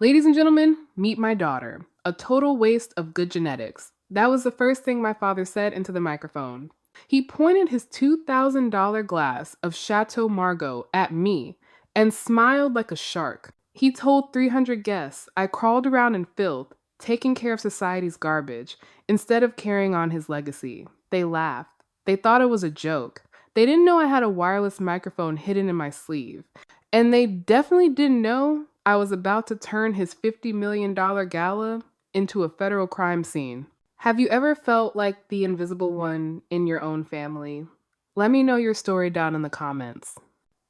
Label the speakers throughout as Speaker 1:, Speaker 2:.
Speaker 1: Ladies and gentlemen, meet my daughter. A total waste of good genetics. That was the first thing my father said into the microphone. He pointed his $2,000 glass of Chateau Margaux at me and smiled like a shark. He told 300 guests I crawled around in filth, taking care of society's garbage, instead of carrying on his legacy. They laughed. They thought it was a joke. They didn't know I had a wireless microphone hidden in my sleeve. And they definitely didn't know I was about to turn his $50 million gala into a federal crime scene. Have you ever felt like the invisible one in your own family? Let me know your story down in the comments.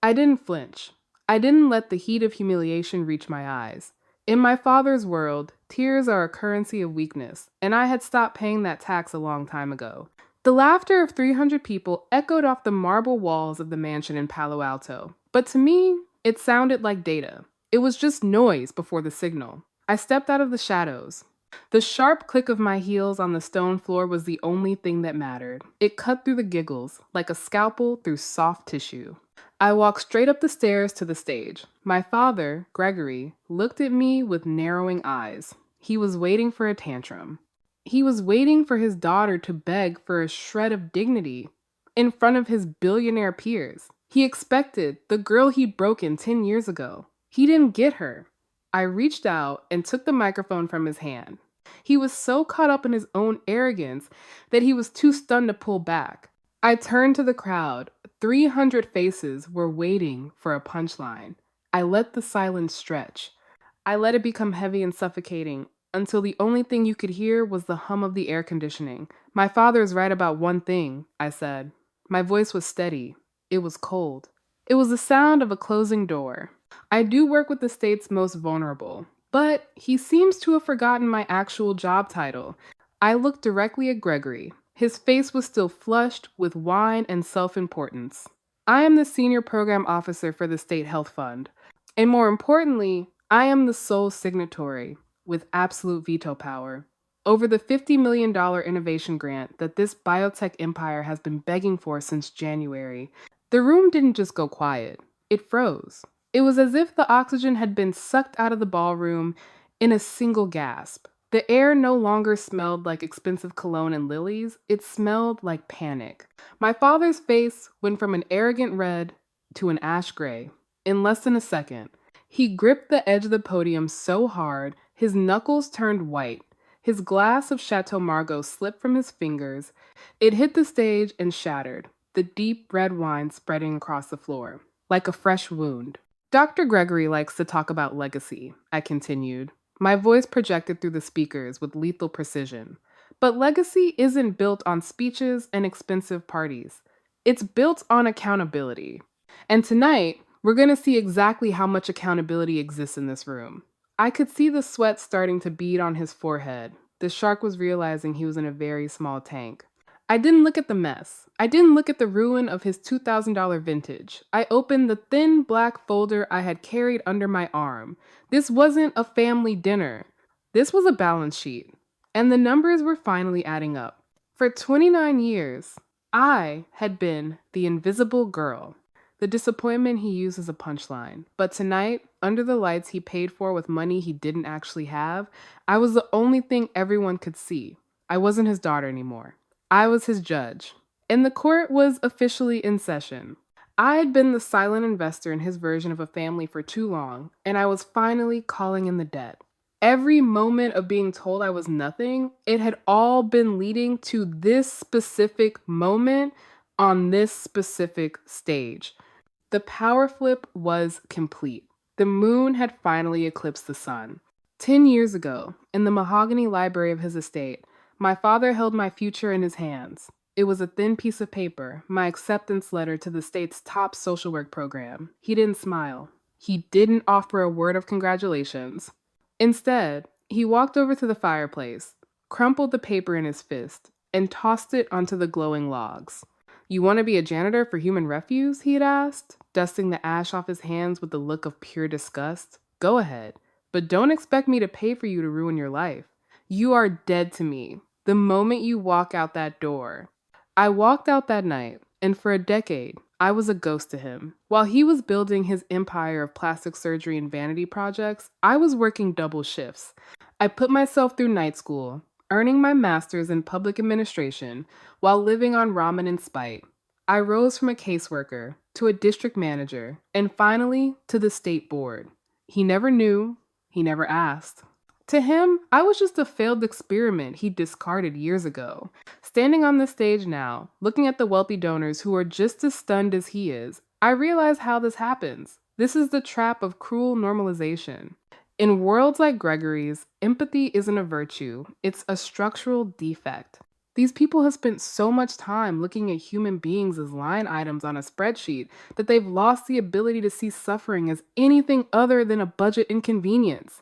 Speaker 1: I didn't flinch. I didn't let the heat of humiliation reach my eyes. In my father's world, tears are a currency of weakness, and I had stopped paying that tax a long time ago. The laughter of 300 people echoed off the marble walls of the mansion in Palo Alto, but to me, it sounded like data. It was just noise before the signal. I stepped out of the shadows. The sharp click of my heels on the stone floor was the only thing that mattered. It cut through the giggles, like a scalpel through soft tissue. I walked straight up the stairs to the stage. My father, Gregory, looked at me with narrowing eyes. He was waiting for a tantrum. He was waiting for his daughter to beg for a shred of dignity in front of his billionaire peers. He expected the girl he'd broken 10 years ago. He didn't get her. I reached out and took the microphone from his hand. He was so caught up in his own arrogance that he was too stunned to pull back. I turned to the crowd. 300 faces were waiting for a punchline. I let the silence stretch. I let it become heavy and suffocating until the only thing you could hear was the hum of the air conditioning. My father is right about one thing, I said. My voice was steady. It was cold. It was the sound of a closing door. I do work with the state's most vulnerable, but he seems to have forgotten my actual job title. I looked directly at Gregory. His face was still flushed with wine and self-importance. I am the senior program officer for the state health fund. And more importantly, I am the sole signatory with absolute veto power over the $50 million innovation grant that this biotech empire has been begging for since January. The room didn't just go quiet. It froze. It was as if the oxygen had been sucked out of the ballroom in a single gasp. The air no longer smelled like expensive cologne and lilies. It smelled like panic. My father's face went from an arrogant red to an ash gray in less than a second. He gripped the edge of the podium so hard, his knuckles turned white. His glass of Chateau Margaux slipped from his fingers. It hit the stage and shattered, the deep red wine spreading across the floor, like a fresh wound. Dr. Gregory likes to talk about legacy, I continued. My voice projected through the speakers with lethal precision. But legacy isn't built on speeches and expensive parties. It's built on accountability. And tonight, we're going to see exactly how much accountability exists in this room. I could see the sweat starting to bead on his forehead. The shark was realizing he was in a very small tank. I didn't look at the mess. I didn't look at the ruin of his $2,000 vintage. I opened the thin black folder I had carried under my arm. This wasn't a family dinner. This was a balance sheet. And the numbers were finally adding up. For 29 years, I had been the invisible girl. The disappointment he used as a punchline. But tonight, under the lights he paid for with money he didn't actually have, I was the only thing everyone could see. I wasn't his daughter anymore. I was his judge. And the court was officially in session. I had been the silent investor in his version of a family for too long, and I was finally calling in the debt. Every moment of being told I was nothing, it had all been leading to this specific moment on this specific stage. The power flip was complete. The moon had finally eclipsed the sun. 10 years ago, in the mahogany library of his estate, my father held my future in his hands. It was a thin piece of paper, my acceptance letter to the state's top social work program. He didn't smile. He didn't offer a word of congratulations. Instead, he walked over to the fireplace, crumpled the paper in his fist, and tossed it onto the glowing logs. "You want to be a janitor for human refuse?" he had asked, dusting the ash off his hands with a look of pure disgust. "Go ahead, but don't expect me to pay for you to ruin your life. You are dead to me the moment you walk out that door." I walked out that night, and for a decade, I was a ghost to him. While he was building his empire of plastic surgery and vanity projects, I was working double shifts. I put myself through night school, earning my master's in public administration while living on ramen and spite. I rose from a caseworker to a district manager and finally to the state board. He never knew, he never asked. To him, I was just a failed experiment he discarded years ago. Standing on the stage now, looking at the wealthy donors who are just as stunned as he is, I realize how this happens. This is the trap of cruel normalization. In worlds like Gregory's, empathy isn't a virtue, it's a structural defect. These people have spent so much time looking at human beings as line items on a spreadsheet that they've lost the ability to see suffering as anything other than a budget inconvenience.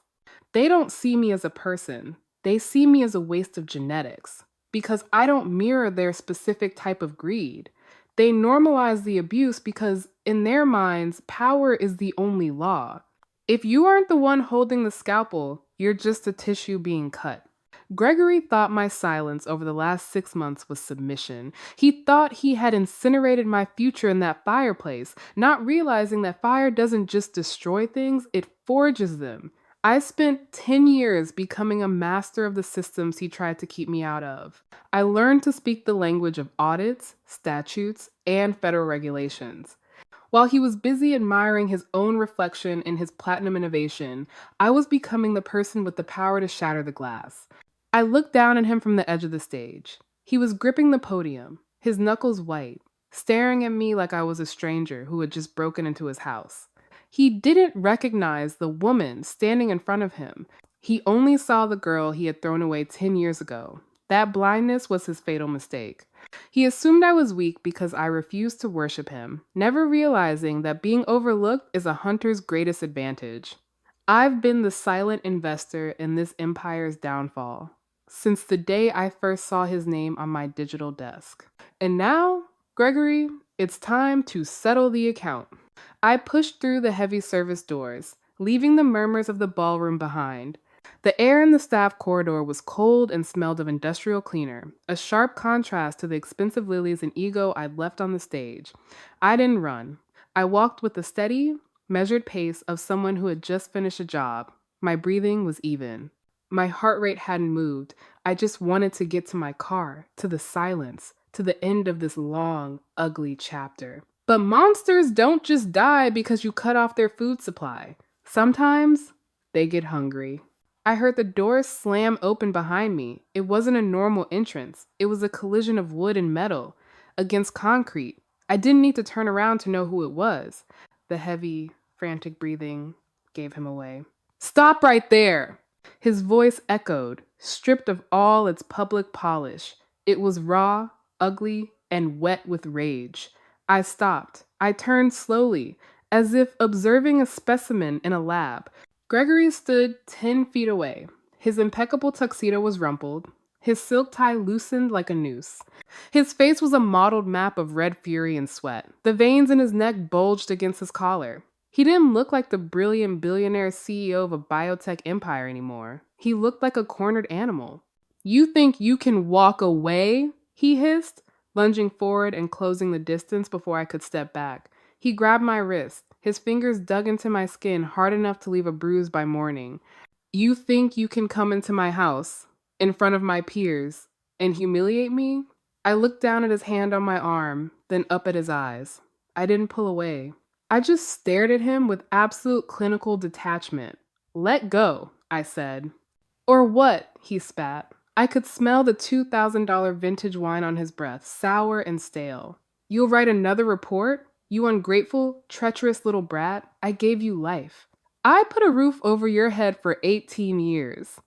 Speaker 1: They don't see me as a person. They see me as a waste of genetics because I don't mirror their specific type of greed. They normalize the abuse because, in their minds, power is the only law. If you aren't the one holding the scalpel, you're just a tissue being cut. Gregory thought my silence over the last 6 months was submission. He thought he had incinerated my future in that fireplace, not realizing that fire doesn't just destroy things, it forges them. I spent 10 years becoming a master of the systems he tried to keep me out of. I learned to speak the language of audits, statutes, and federal regulations. While he was busy admiring his own reflection in his platinum innovation, I was becoming the person with the power to shatter the glass. I looked down at him from the edge of the stage. He was gripping the podium, his knuckles white, staring at me like I was a stranger who had just broken into his house. He didn't recognize the woman standing in front of him. He only saw the girl he had thrown away 10 years ago. That blindness was his fatal mistake. He assumed I was weak because I refused to worship him, never realizing that being overlooked is a hunter's greatest advantage. I've been the silent investor in this empire's downfall since the day I first saw his name on my digital desk. And now, Gregory, it's time to settle the account. I pushed through the heavy service doors, leaving the murmurs of the ballroom behind. The air in the staff corridor was cold and smelled of industrial cleaner, a sharp contrast to the expensive lilies and ego I'd left on the stage. I didn't run. I walked with the steady, measured pace of someone who had just finished a job. My breathing was even. My heart rate hadn't moved. I just wanted to get to my car, to the silence, to the end of this long, ugly chapter. But monsters don't just die because you cut off their food supply. Sometimes they get hungry. I heard the door slam open behind me. It wasn't a normal entrance. It was a collision of wood and metal against concrete. I didn't need to turn around to know who it was. The heavy, frantic breathing gave him away. "Stop right there!" His voice echoed, stripped of all its public polish. It was raw, ugly, and wet with rage. I stopped. I turned slowly, as if observing a specimen in a lab. Gregory stood 10 feet away. His impeccable tuxedo was rumpled. His silk tie loosened like a noose. His face was a mottled map of red fury and sweat. The veins in his neck bulged against his collar. He didn't look like the brilliant billionaire CEO of a biotech empire anymore. He looked like a cornered animal. "You think you can walk away?" he hissed, lunging forward and closing the distance before I could step back. He grabbed my wrist. His fingers dug into my skin hard enough to leave a bruise by morning. "You think you can come into my house, in front of my peers, and humiliate me?" I looked down at his hand on my arm, then up at his eyes. I didn't pull away. I just stared at him with absolute clinical detachment. "Let go," I said. "Or what?" he spat. I could smell the $2,000 vintage wine on his breath, sour and stale. "You'll write another report? You ungrateful, treacherous little brat. I gave you life. I put a roof over your head for 18 years.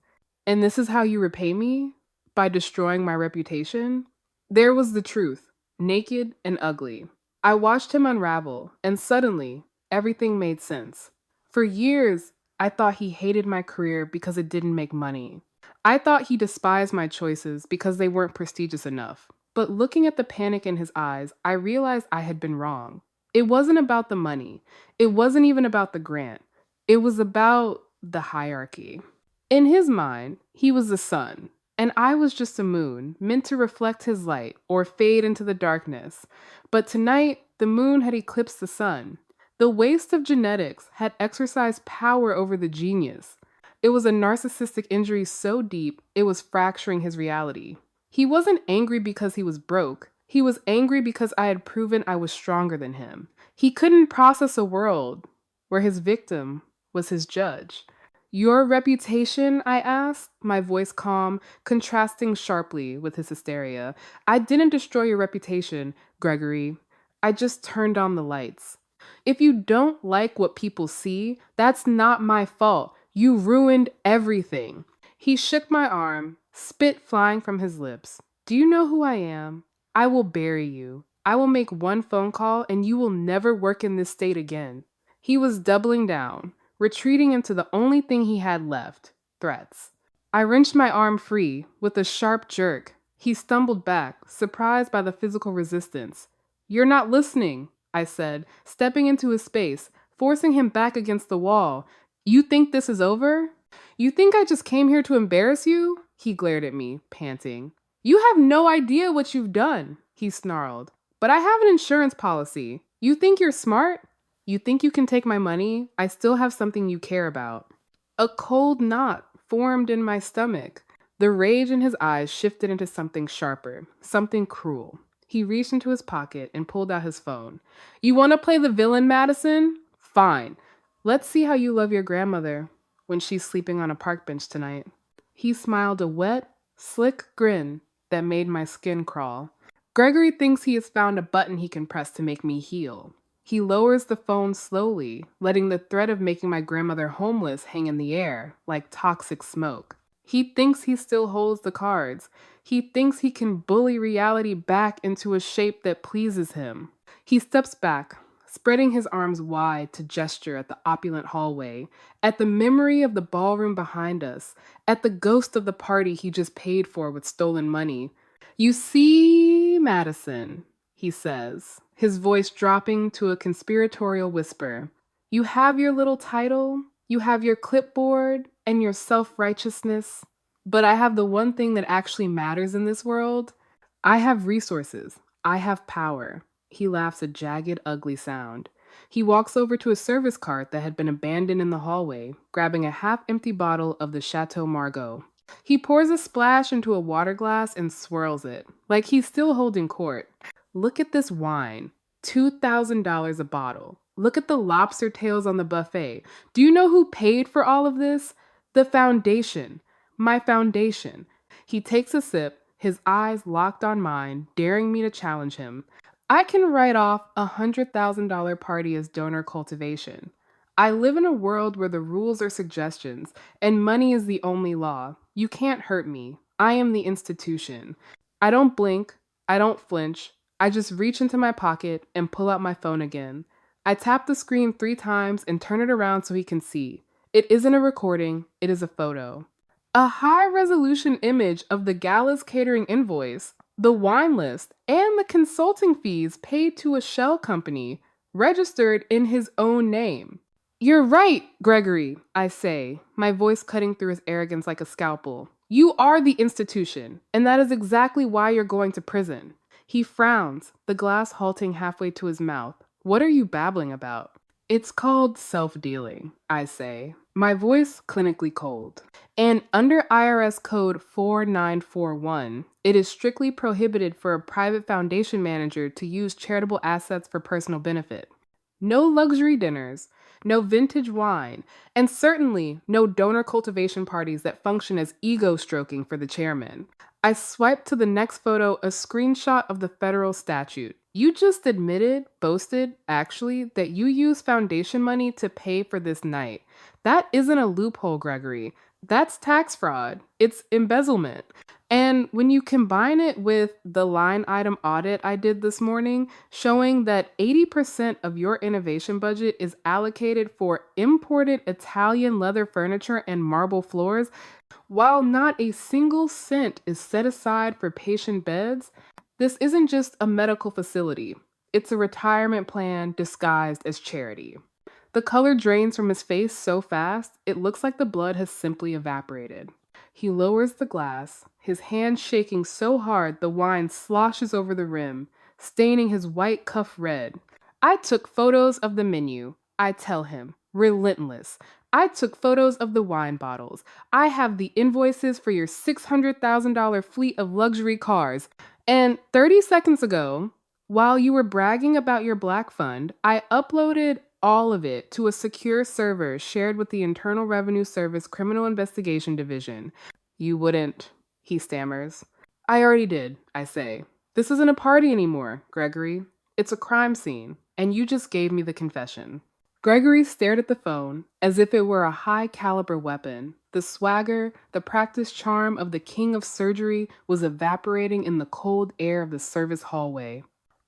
Speaker 1: And this is how you repay me? By destroying my reputation?" There was the truth, naked and ugly. I watched him unravel, and suddenly, everything made sense. For years, I thought he hated my career because it didn't make money. I thought he despised my choices because they weren't prestigious enough. But looking at the panic in his eyes, I realized I had been wrong. It wasn't about the money. It wasn't even about the grant. It was about the hierarchy. In his mind, he was the sun. And I was just a moon, meant to reflect his light or fade into the darkness. But tonight, the moon had eclipsed the sun. The waste of genetics had exercised power over the genius. It was a narcissistic injury so deep, it was fracturing his reality. He wasn't angry because he was broke. He was angry because I had proven I was stronger than him. He couldn't process a world where his victim was his judge. Your reputation? I asked, my voice calm, contrasting sharply with his hysteria. I didn't destroy your reputation, Gregory. I just turned on the lights. If you don't like what people see, that's not my fault. You ruined everything. He shook my arm, spit flying from his lips. Do you know who I am? I will bury you. I will make one phone call and you will never work in this state again. He was doubling down, retreating into the only thing he had left, threats. I wrenched my arm free with a sharp jerk. He stumbled back, surprised by the physical resistance. You're not listening, I said, stepping into his space, forcing him back against the wall. You think this is over? You think I just came here to embarrass you? He glared at me, panting. You have no idea what you've done, he snarled. But I have an insurance policy. You think you're smart? You think you can take my money? I still have something you care about. A cold knot formed in my stomach. The rage in his eyes shifted into something sharper, something cruel. He reached into his pocket and pulled out his phone. You want to play the villain, Madison? Fine. Let's see how you love your grandmother when she's sleeping on a park bench tonight. He smiled a wet, slick grin that made my skin crawl. Gregory thinks he has found a button he can press to make me heal. He lowers the phone slowly, letting the threat of making my grandmother homeless hang in the air, like toxic smoke. He thinks he still holds the cards. He thinks he can bully reality back into a shape that pleases him. He steps back, spreading his arms wide to gesture at the opulent hallway, at the memory of the ballroom behind us, at the ghost of the party he just paid for with stolen money. You see, Madison, he says, his voice dropping to a conspiratorial whisper. You have your little title, you have your clipboard, and your self-righteousness, but I have the one thing that actually matters in this world. I have resources. I have power. He laughs a jagged, ugly sound. He walks over to a service cart that had been abandoned in the hallway, grabbing a half-empty bottle of the Chateau Margaux. He pours a splash into a water glass and swirls it, like he's still holding court. Look at this wine. $2,000 a bottle. Look at the lobster tails on the buffet. Do you know who paid for all of this? The foundation. My foundation. He takes a sip, his eyes locked on mine, daring me to challenge him. I can write off a $100,000 party as donor cultivation. I live in a world where the rules are suggestions, and money is the only law. You can't hurt me. I am the institution. I don't blink. I don't flinch. I just reach into my pocket and pull out my phone again. I tap the screen 3 times and turn it around so he can see. It isn't a recording, it is a photo. A high-resolution image of the gala's catering invoice, the wine list, and the consulting fees paid to a shell company, registered in his own name. You're right, Gregory, I say, my voice cutting through his arrogance like a scalpel. You are the institution, and that is exactly why you're going to prison. He frowns, the glass halting halfway to his mouth. What are you babbling about? It's called self-dealing, I say, my voice clinically cold. And under IRS Code 4941, it is strictly prohibited for a private foundation manager to use charitable assets for personal benefit. No luxury dinners, no vintage wine, and certainly no donor cultivation parties that function as ego stroking for the chairman. I swipe to the next photo, a screenshot of the federal statute. You just boasted, actually, that you use foundation money to pay for this night. That isn't a loophole, Gregory. That's tax fraud. It's embezzlement. And when you combine it with the line item audit I did this morning, showing that 80% of your innovation budget is allocated for imported Italian leather furniture and marble floors, while not a single cent is set aside for patient beds, this isn't just a medical facility. It's a retirement plan disguised as charity. The color drains from his face so fast, it looks like the blood has simply evaporated. He lowers the glass, his hand shaking so hard the wine sloshes over the rim, staining his white cuff red. I took photos of the menu, I tell him, relentless. I took photos of the wine bottles. I have the invoices for your $600,000 fleet of luxury cars. And 30 seconds ago, while you were bragging about your black fund, I uploaded all of it to a secure server shared with the Internal Revenue Service Criminal Investigation Division. You wouldn't, he stammers. I already did, I say. This isn't a party anymore, Gregory. It's a crime scene, and you just gave me the confession. Gregory stared at the phone as if it were a high-caliber weapon. The swagger, the practiced charm of the king of surgery was evaporating in the cold air of the service hallway.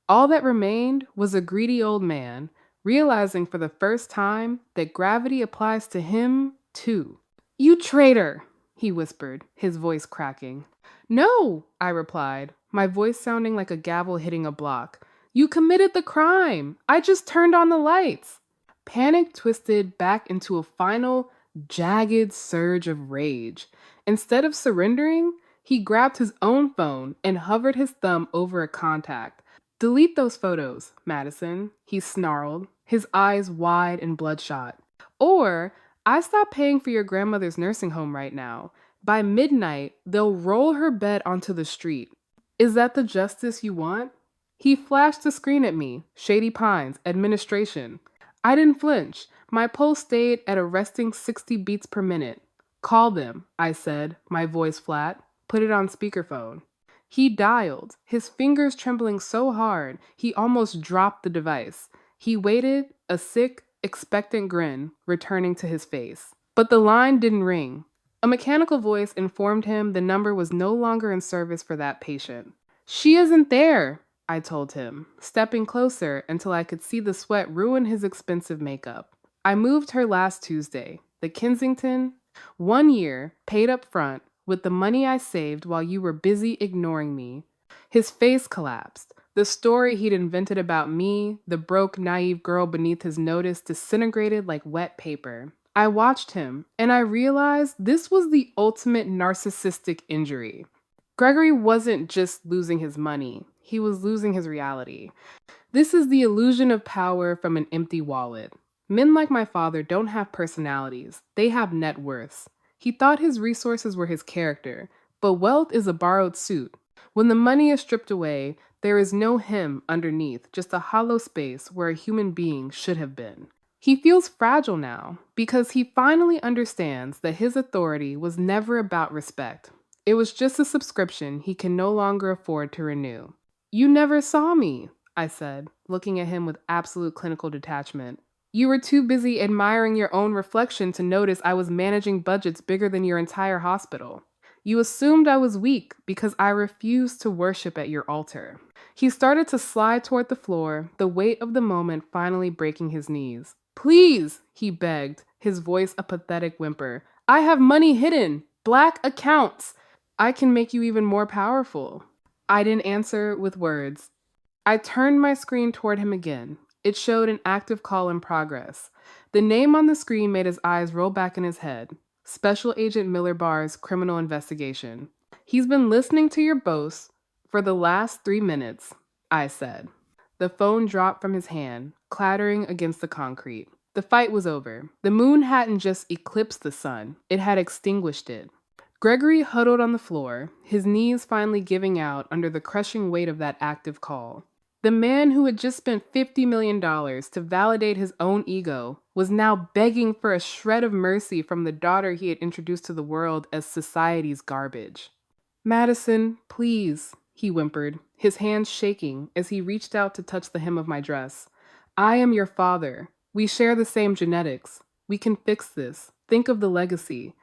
Speaker 1: All that remained was a greedy old man, realizing for the first time that gravity applies to him, too. You traitor, he whispered, his voice cracking. No, I replied, my voice sounding like a gavel hitting a block. You committed the crime. I just turned on the lights. Panic twisted back into a final, jagged surge of rage. Instead of surrendering, he grabbed his own phone and hovered his thumb over a contact. Delete those photos, Madison, he snarled, his eyes wide and bloodshot. Or, I stopped paying for your grandmother's nursing home right now. By midnight, they'll roll her bed onto the street. Is that the justice you want? He flashed the screen at me, Shady Pines, administration. I didn't flinch. My pulse stayed at a resting 60 beats per minute. Call them, I said, my voice flat. Put it on speakerphone. He dialed, his fingers trembling so hard he almost dropped the device. He waited, a sick, expectant grin returning to his face. But the line didn't ring. A mechanical voice informed him the number was no longer in service for that patient. She isn't there, I told him, stepping closer until I could see the sweat ruin his expensive makeup. I moved her last Tuesday. The Kensington, 1 year, paid up front, with the money I saved while you were busy ignoring me. His face collapsed. The story he'd invented about me, the broke, naive girl beneath his notice, disintegrated like wet paper. I watched him, and I realized this was the ultimate narcissistic injury. Gregory wasn't just losing his money. He was losing his reality. This is the illusion of power from an empty wallet. Men like my father don't have personalities. They have net worths. He thought his resources were his character, but wealth is a borrowed suit. When the money is stripped away, there is no him underneath, just a hollow space where a human being should have been. He feels fragile now because he finally understands that his authority was never about respect. It was just a subscription he can no longer afford to renew. You never saw me, I said, looking at him with absolute clinical detachment. You were too busy admiring your own reflection to notice I was managing budgets bigger than your entire hospital. You assumed I was weak because I refused to worship at your altar. He started to slide toward the floor, the weight of the moment finally breaking his knees. Please, he begged, his voice a pathetic whimper. I have money hidden. Black accounts. I can make you even more powerful. I didn't answer with words. I turned my screen toward him again. It showed an active call in progress. The name on the screen made his eyes roll back in his head. Special Agent Miller Barr's criminal investigation. He's been listening to your boasts for the last 3 minutes, I said. The phone dropped from his hand, clattering against the concrete. The fight was over. The moon hadn't just eclipsed the sun, it had extinguished it. Gregory huddled on the floor, his knees finally giving out under the crushing weight of that active call. The man who had just spent $50 million to validate his own ego was now begging for a shred of mercy from the daughter he had introduced to the world as society's garbage. Madison, please, he whimpered, his hands shaking as he reached out to touch the hem of my dress. I am your father. We share the same genetics. We can fix this. Think of the legacy.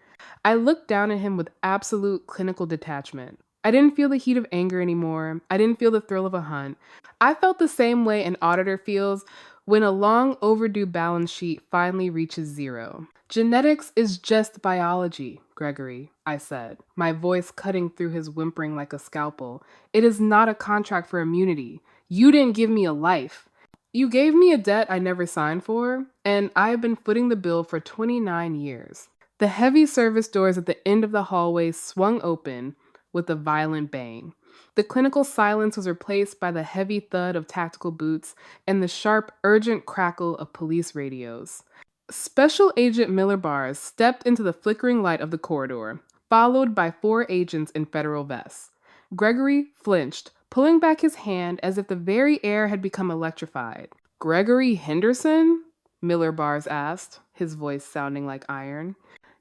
Speaker 1: I looked down at him with absolute clinical detachment. I didn't feel the heat of anger anymore. I didn't feel the thrill of a hunt. I felt the same way an auditor feels when a long overdue balance sheet finally reaches zero. Genetics is just biology, Gregory, I said, my voice cutting through his whimpering like a scalpel. It is not a contract for immunity. You didn't give me a life. You gave me a debt I never signed for, and I have been footing the bill for 29 years. The heavy service doors at the end of the hallway swung open with a violent bang. The clinical silence was replaced by the heavy thud of tactical boots and the sharp, urgent crackle of police radios. Special Agent Miller Bars stepped into the flickering light of the corridor, followed by 4 agents in federal vests. Gregory flinched, pulling back his hand as if the very air had become electrified. "Gregory Henderson?" Miller Bars asked, his voice sounding like iron.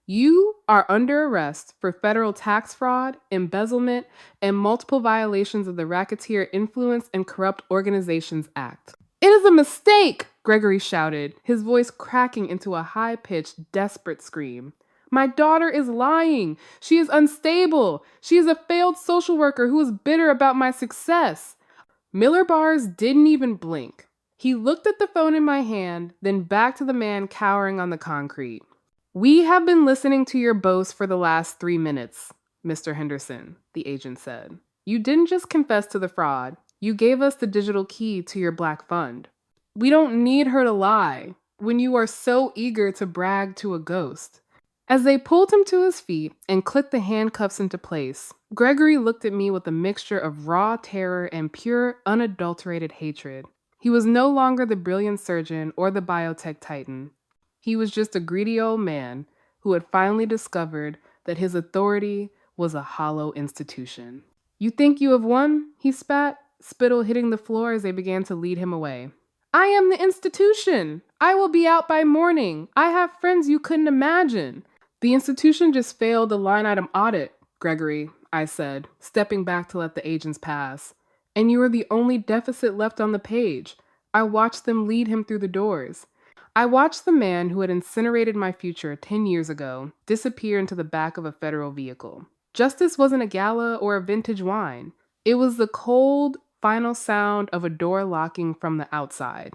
Speaker 1: "You are under arrest for federal tax fraud, embezzlement, and multiple violations of the Racketeer Influence and Corrupt Organizations Act." "It is a mistake!" Gregory shouted, his voice cracking into a high-pitched, desperate scream. "My daughter is lying. She is unstable. She is a failed social worker who is bitter about my success." Miller Bars didn't even blink. He looked at the phone in my hand, then back to the man cowering on the concrete. "We have been listening to your boast for the last 3 minutes, Mr. Henderson," the agent said. "You didn't just confess to the fraud. You gave us the digital key to your black fund. We don't need her to lie when you are so eager to brag to a ghost." As they pulled him to his feet and clicked the handcuffs into place, Gregory looked at me with a mixture of raw terror and pure, unadulterated hatred. He was no longer the brilliant surgeon or the biotech titan. He was just a greedy old man who had finally discovered that his authority was a hollow institution. "You think you have won?" he spat, spittle hitting the floor as they began to lead him away. "I am the institution! I will be out by morning. I have friends you couldn't imagine." "The institution just failed a line item audit, Gregory," I said, stepping back to let the agents pass. "And you are the only deficit left on the page." I watched them lead him through the doors. I watched the man who had incinerated my future 10 years ago disappear into the back of a federal vehicle. Justice wasn't a gala or a vintage wine. It was the cold, final sound of a door locking from the outside.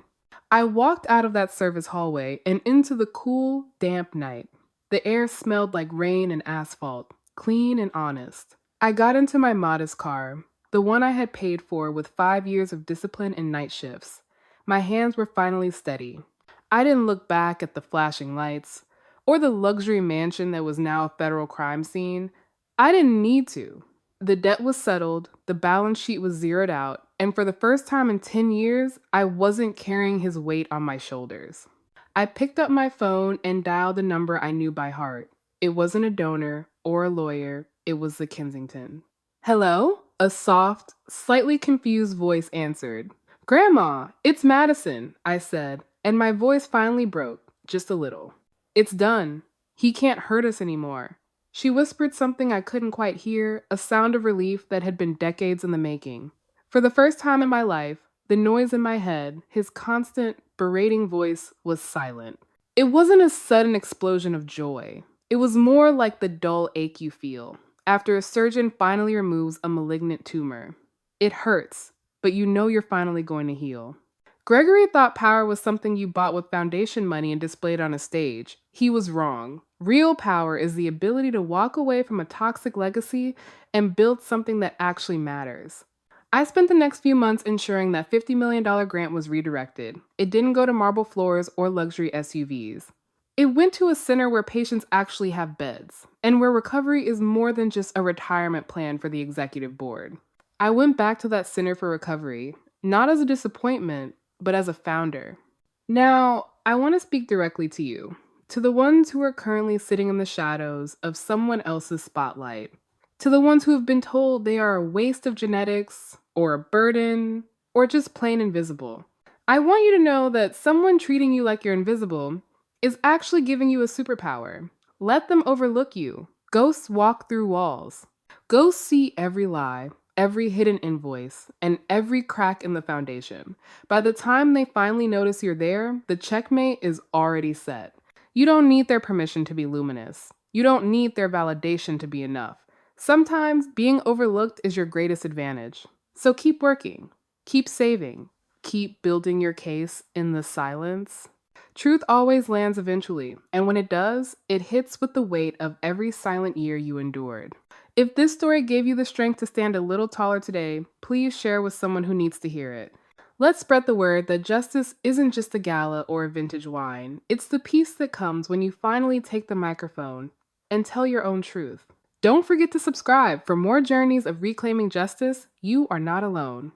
Speaker 1: I walked out of that service hallway and into the cool, damp night. The air smelled like rain and asphalt, clean and honest. I got into my modest car, the one I had paid for with 5 years of discipline and night shifts. My hands were finally steady. I didn't look back at the flashing lights or the luxury mansion that was now a federal crime scene. I didn't need to. The debt was settled, the balance sheet was zeroed out, and for the first time in 10 years, I wasn't carrying his weight on my shoulders. I picked up my phone and dialed a number I knew by heart. It wasn't a donor or a lawyer, it was the Kensington. "Hello?" A soft, slightly confused voice answered. "Grandma, it's Madison," I said, and my voice finally broke, just a little. "It's done. He can't hurt us anymore." She whispered something I couldn't quite hear, a sound of relief that had been decades in the making. For the first time in my life, the noise in my head, his constant, berating voice, was silent. It wasn't a sudden explosion of joy. It was more like the dull ache you feel after a surgeon finally removes a malignant tumor. It hurts, but you know you're finally going to heal. Gregory thought power was something you bought with foundation money and displayed on a stage. He was wrong. Real power is the ability to walk away from a toxic legacy and build something that actually matters. I spent the next few months ensuring that $50 million grant was redirected. It didn't go to marble floors or luxury SUVs. It went to a center where patients actually have beds, and where recovery is more than just a retirement plan for the executive board. I went back to that center for recovery, not as a disappointment, but as a founder. Now, I want to speak directly to you, to the ones who are currently sitting in the shadows of someone else's spotlight, to the ones who have been told they are a waste of genetics, or a burden, or just plain invisible. I want you to know that someone treating you like you're invisible is actually giving you a superpower. Let them overlook you. Ghosts walk through walls. Ghosts see every lie, every hidden invoice, and every crack in the foundation. By the time they finally notice you're there, the checkmate is already set. You don't need their permission to be luminous. You don't need their validation to be enough. Sometimes being overlooked is your greatest advantage. So keep working, keep saving, keep building your case in the silence. Truth always lands eventually, and when it does, it hits with the weight of every silent year you endured. If this story gave you the strength to stand a little taller today, please share with someone who needs to hear it. Let's spread the word that justice isn't just a gala or a vintage wine. It's the peace that comes when you finally take the microphone and tell your own truth. Don't forget to subscribe for more journeys of reclaiming justice. You are not alone.